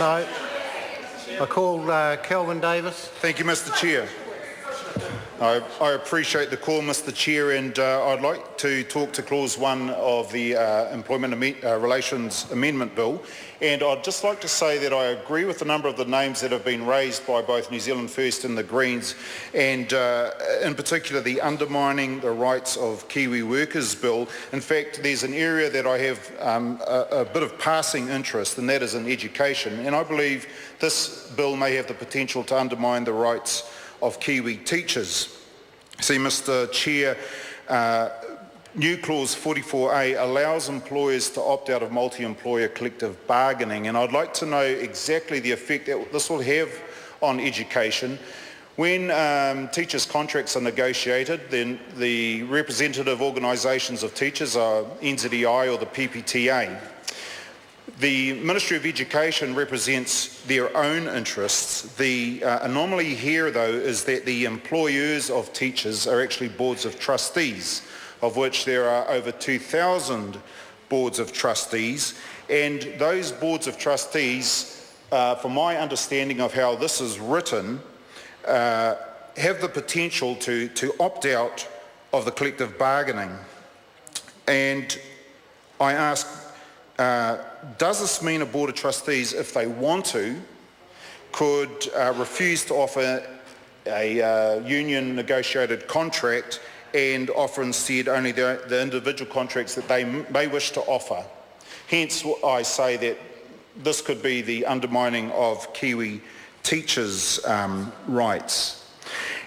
No. I call Kelvin Davis. Thank you, Mr. Chair. I appreciate the call, Mr. Chair, and I'd like to talk to Clause 1 of the Employment Relations Amendment Bill. And I'd just like to say that I agree with a number of the names that have been raised by both New Zealand First and the Greens, and in particular the undermining the rights of Kiwi workers bill. In fact, there's an area that I have a bit of passing interest, and that is in education. And I believe this bill may have the potential to undermine the rights of Kiwi teachers. See, Mr. Chair, new clause 44A allows employers to opt out of multi-employer collective bargaining, and I'd like to know exactly the effect that this will have on education. When teachers' contracts are negotiated, then the representative organisations of teachers are NZEI or the PPTA. The Ministry of Education represents their own interests. The anomaly here, though, is that the employers of teachers are actually boards of trustees, of which there are over 2,000 boards of trustees. And those boards of trustees, from my understanding of how this is written, have the potential to opt out of the collective bargaining. And I ask, does this mean a board of trustees, if they want to, could refuse to offer a union negotiated contract and offer instead only the individual contracts that they may wish to offer? Hence, I say that this could be the undermining of Kiwi teachers' rights.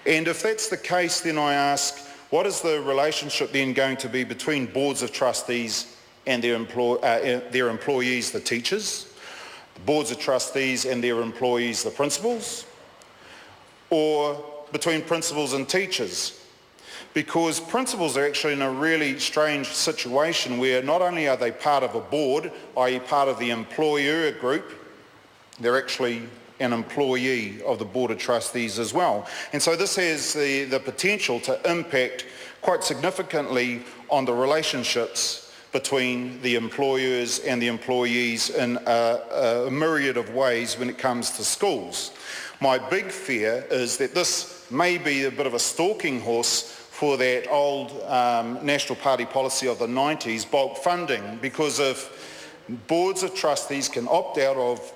And if that's the case, then I ask, what is the relationship then going to be between boards of trustees and their employees, the teachers, the boards of trustees and their employees, the principals, or between principals and teachers? Because principals are actually in a really strange situation where not only are they part of a board, i.e. part of the employer group, they're actually an employee of the board of trustees as well. And so this has the potential to impact quite significantly on the relationships between the employers and the employees in a myriad of ways when it comes to schools. My big fear is that this may be a bit of a stalking horse for that old National Party policy of the 90s, bulk funding, because if boards of trustees can opt out of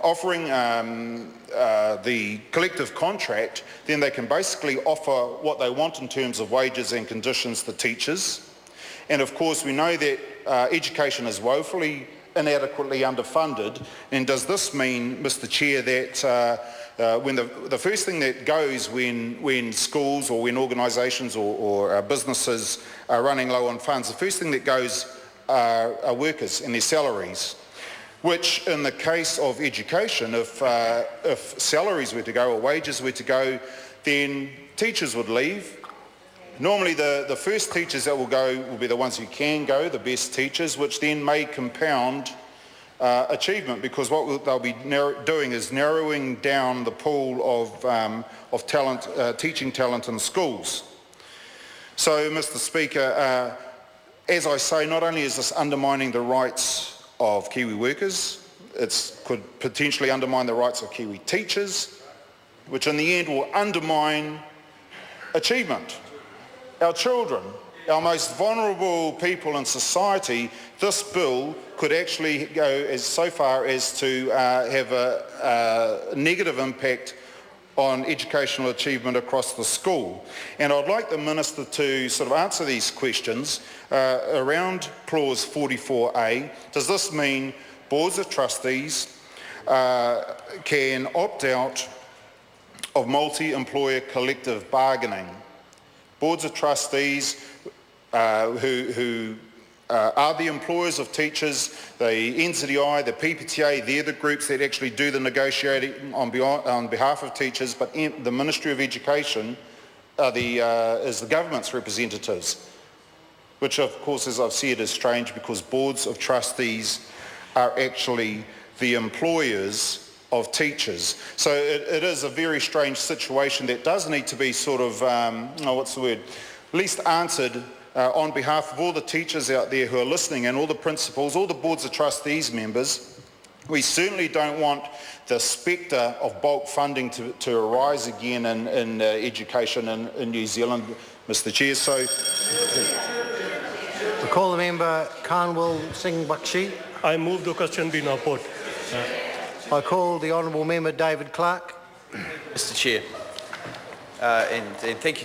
offering the collective contract, then they can basically offer what they want in terms of wages and conditions to teachers. And of course we know that education is woefully inadequately underfunded, and does this mean, Mr. Chair, that when the first thing that goes when schools or when organisations or businesses are running low on funds, the first thing that goes are workers and their salaries, which in the case of education, if salaries were to go or wages were to go, then teachers would leave. Normally the first teachers that will go will be the ones who can go, the best teachers, which then may compound achievement, because what they'll be doing is narrowing down the pool of talent, teaching talent in schools. So, Mr. Speaker, as I say, not only is this undermining the rights of Kiwi workers, it could potentially undermine the rights of Kiwi teachers, which in the end will undermine achievement. Our children, our most vulnerable people in society, this bill could actually go so far as to have a negative impact on educational achievement across the school. And I'd like the Minister to sort of answer these questions around clause 44A. Does this mean boards of trustees can opt out of multi-employer collective bargaining? Boards of trustees who are the employers of teachers, the NZEI, the PPTA, they're the groups that actually do the negotiating on behalf of teachers, but the Ministry of Education is the government's representatives, which of course, as I've said, is strange because boards of trustees are actually the employers of teachers. So it is a very strange situation that does need to be sort of, at least answered on behalf of all the teachers out there who are listening and all the principals, all the boards of trustees members We certainly don't want the spectre of bulk funding to arise again in education in New Zealand, Mr Chair. So I call the member Kanwal Singh Bakshi. I move the question be now put. I call the honourable member David Clark. Mr Chair, and thank you to